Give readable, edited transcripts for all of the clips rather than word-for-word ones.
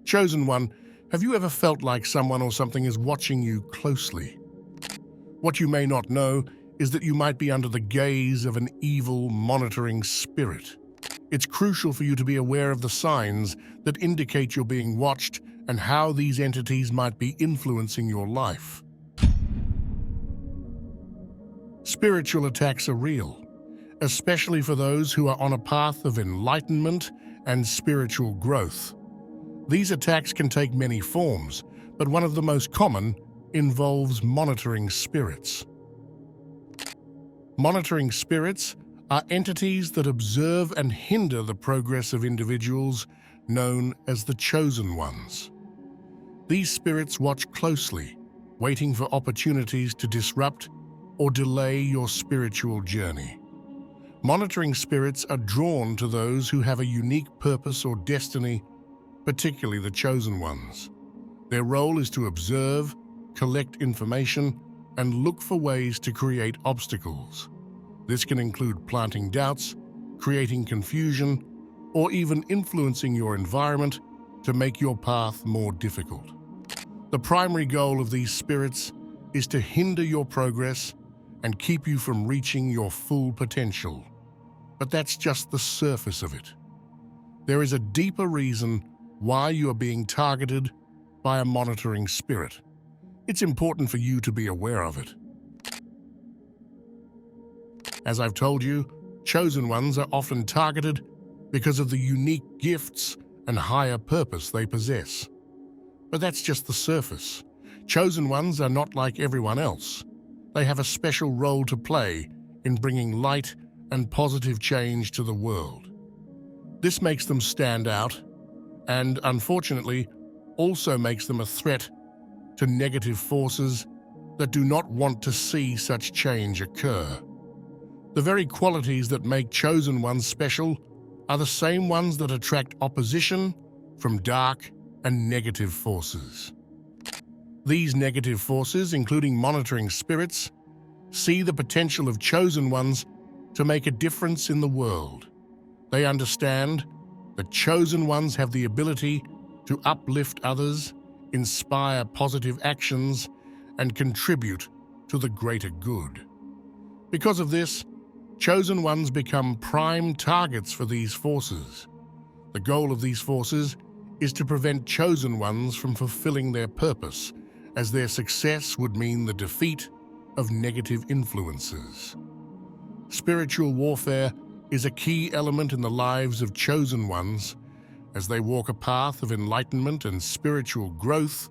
Chosen one, have you ever felt like someone or something is watching you closely? What you may not know is that you might be under the gaze of an evil, monitoring spirit. It's crucial for you to be aware of the signs that indicate you're being watched and how these entities might be influencing your life. Spiritual attacks are real, especially for those who are on a path of enlightenment and spiritual growth. These attacks can take many forms, but one of the most common involves monitoring spirits. Monitoring spirits are entities that observe and hinder the progress of individuals known as the chosen ones. These spirits watch closely, waiting for opportunities to disrupt or delay your spiritual journey. Monitoring spirits are drawn to those who have a unique purpose or destiny, particularly the chosen ones. Their role is to observe, collect information, and look for ways to create obstacles. This can include planting doubts, creating confusion, or even influencing your environment to make your path more difficult. The primary goal of these spirits is to hinder your progress and keep you from reaching your full potential. But that's just the surface of it. There is a deeper reason why you are being targeted by a monitoring spirit. It's important for you to be aware of it. As I've told you, chosen ones are often targeted because of the unique gifts and higher purpose they possess. But that's just the surface. Chosen ones are not like everyone else. They have a special role to play in bringing light and positive change to the world. This makes them stand out and, unfortunately, also makes them a threat to negative forces that do not want to see such change occur. The very qualities that make chosen ones special are the same ones that attract opposition from dark and negative forces. These negative forces, including monitoring spirits, see the potential of chosen ones to make a difference in the world. They understand that chosen ones have the ability to uplift others, inspire positive actions, and contribute to the greater good. Because of this, chosen ones become prime targets for these forces. The goal of these forces is to prevent chosen ones from fulfilling their purpose, as their success would mean the defeat of negative influences. Spiritual warfare is a key element in the lives of chosen ones. As they walk a path of enlightenment and spiritual growth,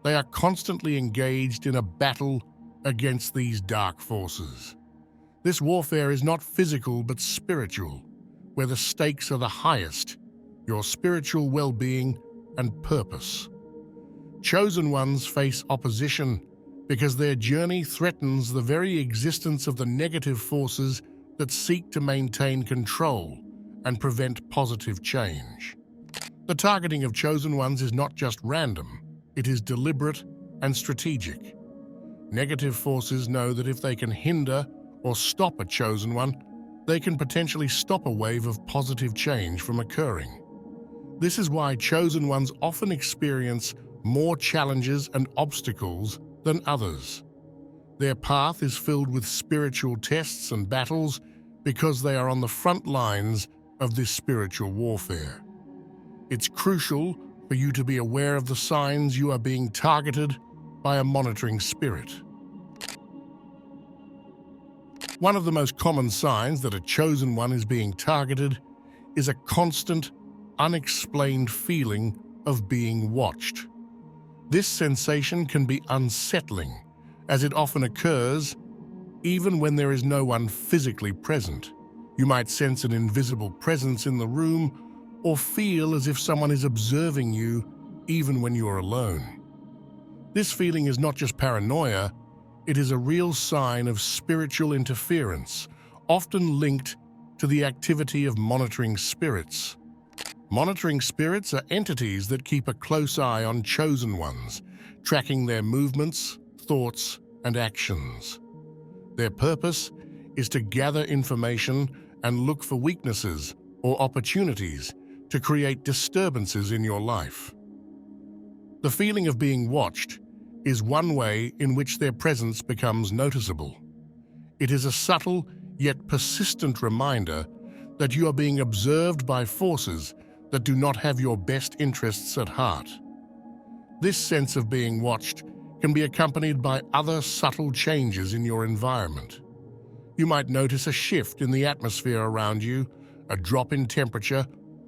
they are constantly engaged in a battle against these dark forces. This warfare is not physical but spiritual, where the stakes are the highest, your spiritual well-being and purpose. Chosen ones face opposition because their journey threatens the very existence of the negative forces that seek to maintain control and prevent positive change. The targeting of chosen ones is not just random, it is deliberate and strategic. Negative forces know that if they can hinder or stop a chosen one, they can potentially stop a wave of positive change from occurring. This is why chosen ones often experience more challenges and obstacles than others. Their path is filled with spiritual tests and battles because they are on the front lines of this spiritual warfare. It's crucial for you to be aware of the signs you are being targeted by a monitoring spirit. One of the most common signs that a chosen one is being targeted is a constant, unexplained feeling of being watched. This sensation can be unsettling, as it often occurs even when there is no one physically present. You might sense an invisible presence in the room or feel as if someone is observing you even when you are alone. This feeling is not just paranoia, it is a real sign of spiritual interference, often linked to the activity of monitoring spirits. Monitoring spirits are entities that keep a close eye on chosen ones, tracking their movements, thoughts, and actions. Their purpose is to gather information and look for weaknesses or opportunities to create disturbances in your life. The feeling of being watched is one way in which their presence becomes noticeable. It is a subtle yet persistent reminder that you are being observed by forces that do not have your best interests at heart. This sense of being watched can be accompanied by other subtle changes in your environment. You might notice a shift in the atmosphere around you, a drop in temperature,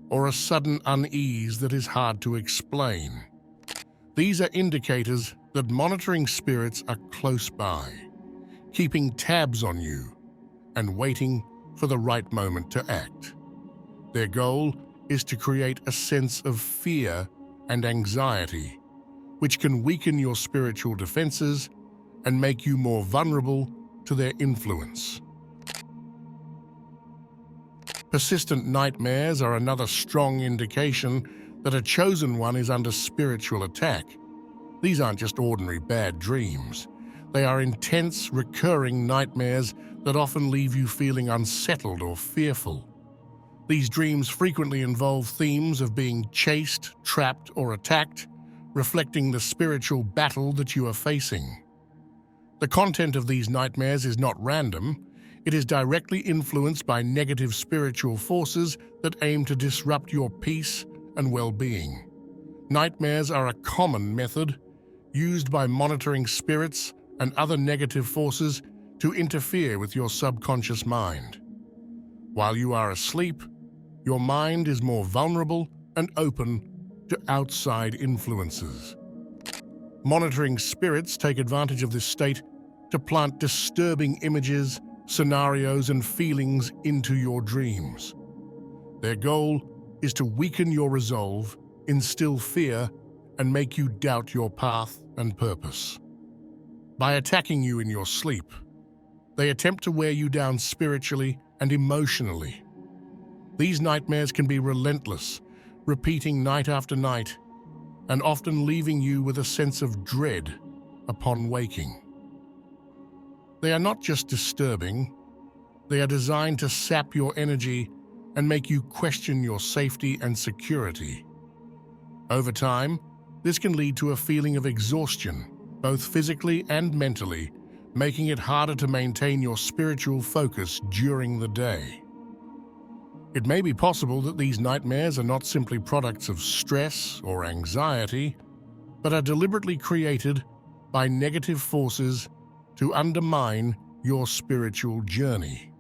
or a sudden unease that is hard to explain. These are indicators that monitoring spirits are close by, keeping tabs on you and waiting for the right moment to act. Their goal is to create a sense of fear and anxiety, which can weaken your spiritual defenses and make you more vulnerable to their influence. Persistent nightmares are another strong indication that a chosen one is under spiritual attack. These aren't just ordinary bad dreams. They are intense, recurring nightmares that often leave you feeling unsettled or fearful. These dreams frequently involve themes of being chased, trapped, or attacked, reflecting the spiritual battle that you are facing. The content of these nightmares is not random. It is directly influenced by negative spiritual forces that aim to disrupt your peace and well-being. Nightmares are a common method used by monitoring spirits and other negative forces to interfere with your subconscious mind. While you are asleep, your mind is more vulnerable and open to outside influences. Monitoring spirits take advantage of this state to plant disturbing images, scenarios, and feelings into your dreams. Their goal is to weaken your resolve, instill fear, and make you doubt your path and purpose. By attacking you in your sleep, they attempt to wear you down spiritually and emotionally. These nightmares can be relentless, repeating night after night, and often leaving you with a sense of dread upon waking. They are not just disturbing, they are designed to sap your energy and make you question your safety and security. Over time, this can lead to a feeling of exhaustion, both physically and mentally, making it harder to maintain your spiritual focus during the day. It may be possible that these nightmares are not simply products of stress or anxiety, but are deliberately created by negative forces to undermine your spiritual journey.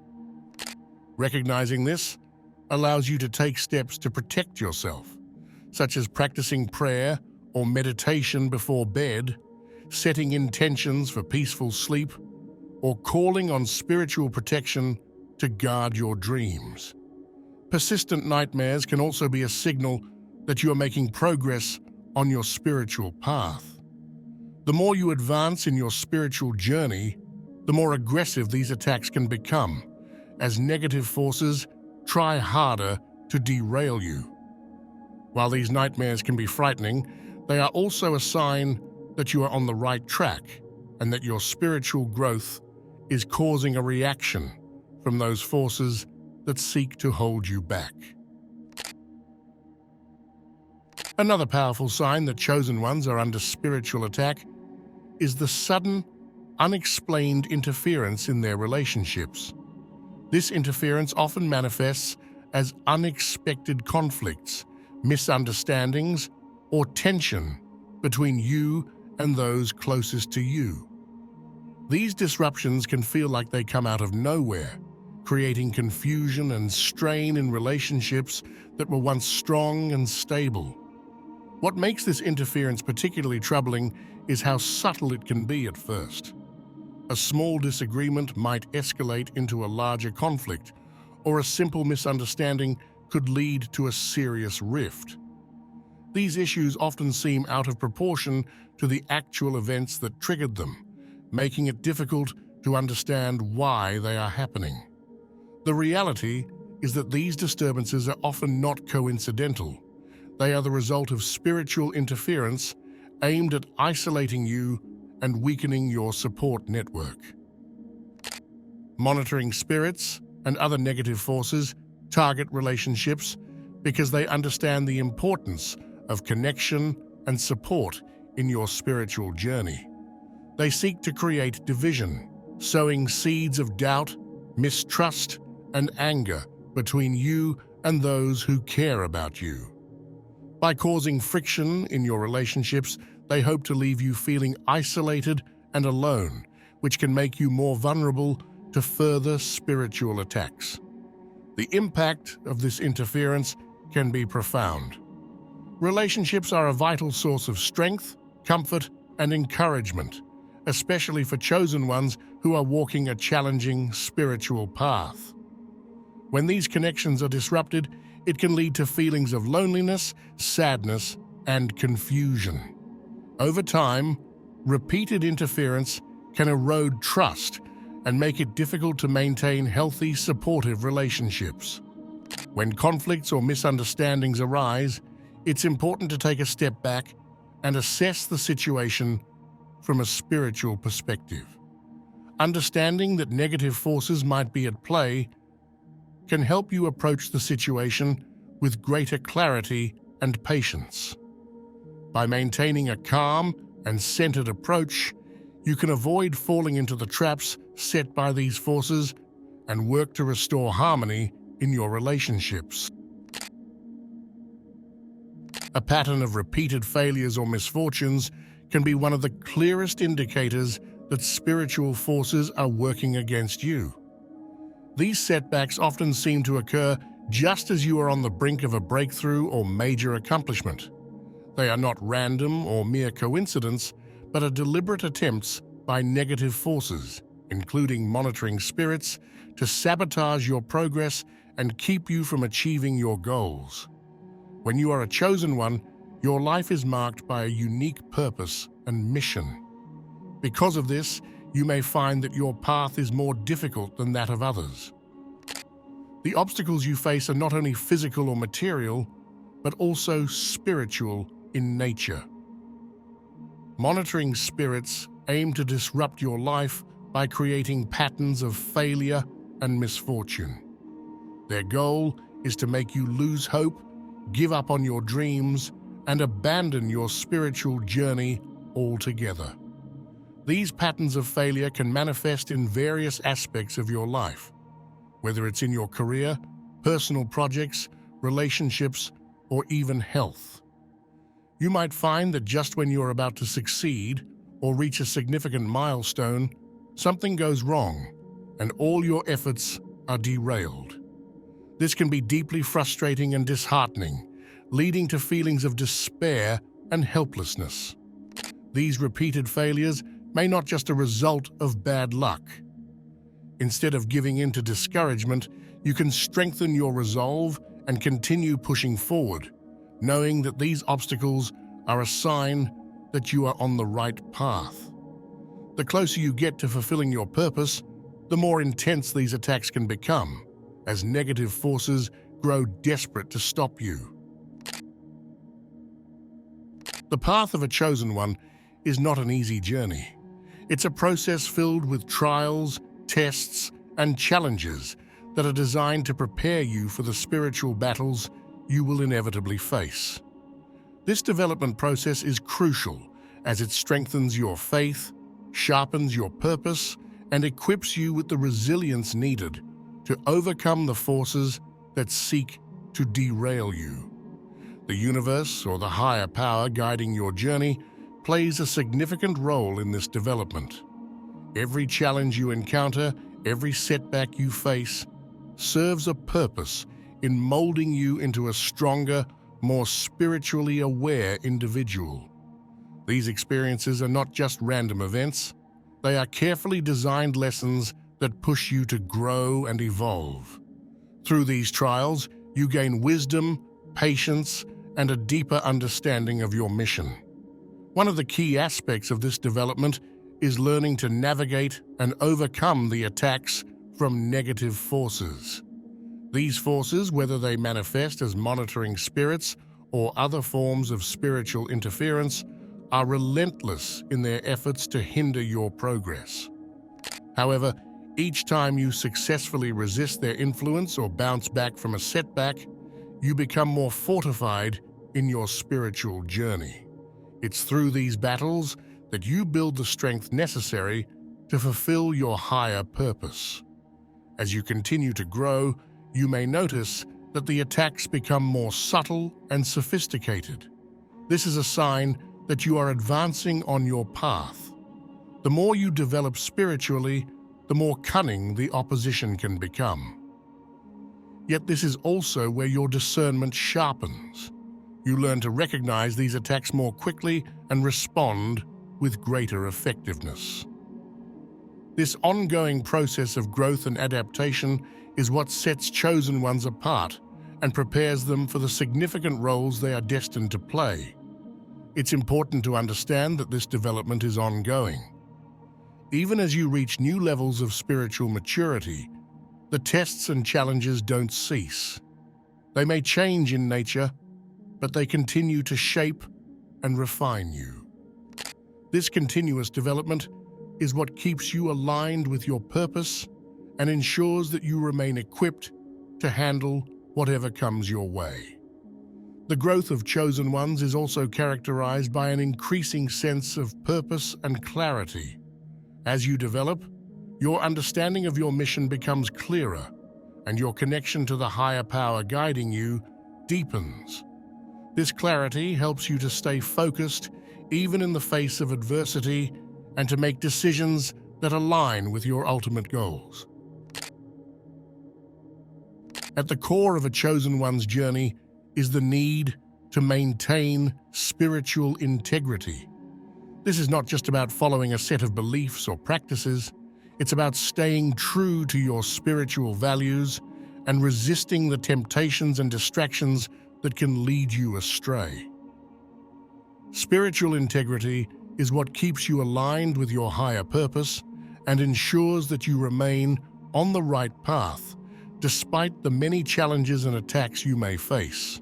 Recognizing this allows you to take steps to protect yourself, such as practicing prayer or meditation before bed, setting intentions for peaceful sleep, or calling on spiritual protection to guard your dreams. Persistent nightmares can also be a signal that you are making progress on your spiritual path. The more you advance in your spiritual journey, the more aggressive these attacks can become, as negative forces try harder to derail you. While these nightmares can be frightening, they are also a sign that you are on the right track and that your spiritual growth is causing a reaction from those forces that seek to hold you back. Another powerful sign that chosen ones are under spiritual attack is the sudden, unexplained interference in their relationships. This interference often manifests as unexpected conflicts, misunderstandings, or tension between you and those closest to you. These disruptions can feel like they come out of nowhere, creating confusion and strain in relationships that were once strong and stable. What makes this interference particularly troubling is how subtle it can be at first. A small disagreement might escalate into a larger conflict, or a simple misunderstanding could lead to a serious rift. These issues often seem out of proportion to the actual events that triggered them, making it difficult to understand why they are happening. The reality is that these disturbances are often not coincidental. They are the result of spiritual interference aimed at isolating you and weakening your support network. Monitoring spirits and other negative forces target relationships because they understand the importance of connection and support in your spiritual journey. They seek to create division, sowing seeds of doubt, mistrust, and anger between you and those who care about you. By causing friction in your relationships, they hope to leave you feeling isolated and alone, which can make you more vulnerable to further spiritual attacks. The impact of this interference can be profound. Relationships are a vital source of strength, comfort, and encouragement, especially for chosen ones who are walking a challenging spiritual path. When these connections are disrupted, it can lead to feelings of loneliness, sadness, and confusion. Over time, repeated interference can erode trust and make it difficult to maintain healthy, supportive relationships. When conflicts or misunderstandings arise, it's important to take a step back and assess the situation from a spiritual perspective. Understanding that negative forces might be at play can help you approach the situation with greater clarity and patience. By maintaining a calm and centered approach, you can avoid falling into the traps set by these forces and work to restore harmony in your relationships. A pattern of repeated failures or misfortunes can be one of the clearest indicators that spiritual forces are working against you. These setbacks often seem to occur just as you are on the brink of a breakthrough or major accomplishment. They are not random or mere coincidence, but are deliberate attempts by negative forces, including monitoring spirits, to sabotage your progress and keep you from achieving your goals. When you are a chosen one, your life is marked by a unique purpose and mission. Because of this, you may find that your path is more difficult than that of others. The obstacles you face are not only physical or material, but also spiritual in nature. Monitoring spirits aim to disrupt your life by creating patterns of failure and misfortune. Their goal is to make you lose hope, give up on your dreams, and abandon your spiritual journey altogether. These patterns of failure can manifest in various aspects of your life, whether it's in your career, personal projects, relationships, or even health. You might find that just when you're about to succeed or reach a significant milestone, something goes wrong, and all your efforts are derailed. This can be deeply frustrating and disheartening, leading to feelings of despair and helplessness. These repeated failures may not just a result of bad luck. Instead of giving in to discouragement, you can strengthen your resolve and continue pushing forward, knowing that these obstacles are a sign that you are on the right path. The closer you get to fulfilling your purpose, the more intense these attacks can become, as negative forces grow desperate to stop you. The path of a chosen one is not an easy journey. It's a process filled with trials, tests, and challenges that are designed to prepare you for the spiritual battles you will inevitably face. This development process is crucial as it strengthens your faith, sharpens your purpose, and equips you with the resilience needed to overcome the forces that seek to derail you. The universe, or the higher power guiding your journey, plays a significant role in this development. Every challenge you encounter, every setback you face, serves a purpose in molding you into a stronger, more spiritually aware individual. These experiences are not just random events, they are carefully designed lessons that push you to grow and evolve. Through these trials, you gain wisdom, patience, and a deeper understanding of your mission. One of the key aspects of this development is learning to navigate and overcome the attacks from negative forces. These forces, whether they manifest as monitoring spirits or other forms of spiritual interference, are relentless in their efforts to hinder your progress. However, each time you successfully resist their influence or bounce back from a setback, you become more fortified in your spiritual journey. It's through these battles that you build the strength necessary to fulfill your higher purpose. As you continue to grow, you may notice that the attacks become more subtle and sophisticated. This is a sign that you are advancing on your path. The more you develop spiritually, the more cunning the opposition can become. Yet this is also where your discernment sharpens. You learn to recognize these attacks more quickly and respond with greater effectiveness. This ongoing process of growth and adaptation is what sets chosen ones apart and prepares them for the significant roles they are destined to play. It's important to understand that this development is ongoing. Even as you reach new levels of spiritual maturity, the tests and challenges don't cease. They may change in nature, but they continue to shape and refine you. This continuous development is what keeps you aligned with your purpose and ensures that you remain equipped to handle whatever comes your way. The growth of chosen ones is also characterized by an increasing sense of purpose and clarity. As you develop, your understanding of your mission becomes clearer, and your connection to the higher power guiding you deepens. This clarity helps you to stay focused even in the face of adversity and to make decisions that align with your ultimate goals. At the core of a chosen one's journey is the need to maintain spiritual integrity. This is not just about following a set of beliefs or practices. It's about staying true to your spiritual values and resisting the temptations and distractions that can lead you astray. Spiritual integrity is what keeps you aligned with your higher purpose and ensures that you remain on the right path, despite the many challenges and attacks you may face.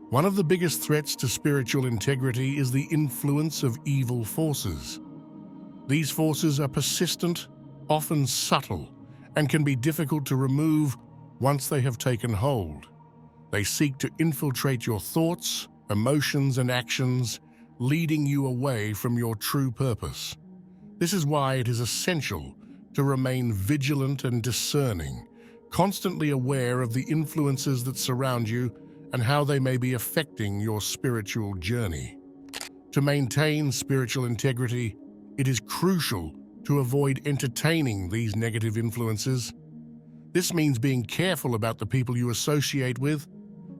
One of the biggest threats to spiritual integrity is the influence of evil forces. These forces are persistent, often subtle, and can be difficult to remove once they have taken hold. They seek to infiltrate your thoughts, emotions, and actions, leading you away from your true purpose. This is why it is essential to remain vigilant and discerning, constantly aware of the influences that surround you and how they may be affecting your spiritual journey. To maintain spiritual integrity, it is crucial to avoid entertaining these negative influences. This means being careful about the people you associate with,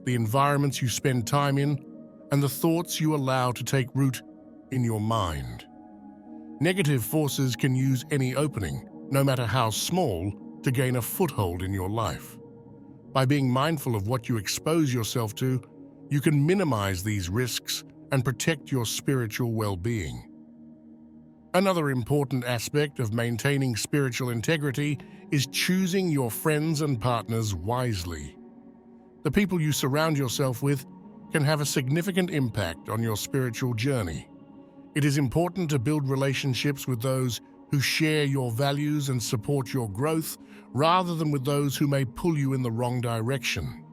the environments you spend time in, and the thoughts you allow to take root in your mind. Negative forces can use any opening, no matter how small, to gain a foothold in your life. By being mindful of what you expose yourself to, you can minimize these risks and protect your spiritual well-being. Another important aspect of maintaining spiritual integrity is choosing your friends and partners wisely. The people you surround yourself with can have a significant impact on your spiritual journey. It is important to build relationships with those who share your values and support your growth, rather than with those who may pull you in the wrong direction.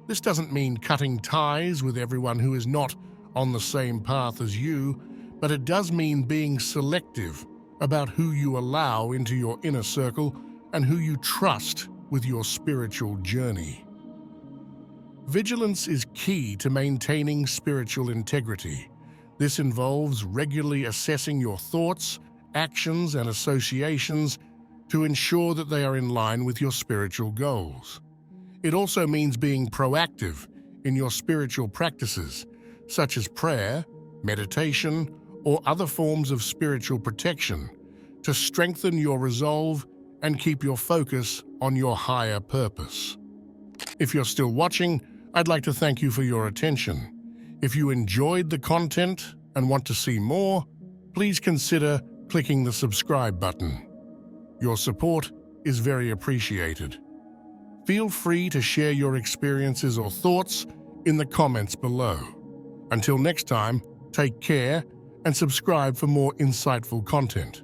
This doesn't mean cutting ties with everyone who is not on the same path as you, but it does mean being selective about who you allow into your inner circle and who you trust with your spiritual journey. Vigilance is key to maintaining spiritual integrity. This involves regularly assessing your thoughts, actions, and associations to ensure that they are in line with your spiritual goals. It also means being proactive in your spiritual practices, such as prayer, meditation, or other forms of spiritual protection, to strengthen your resolve and keep your focus on your higher purpose. If you're still watching, I'd like to thank you for your attention. If you enjoyed the content and want to see more, please consider clicking the subscribe button. Your support is very appreciated. Feel free to share your experiences or thoughts in the comments below. Until next time, take care and subscribe for more insightful content.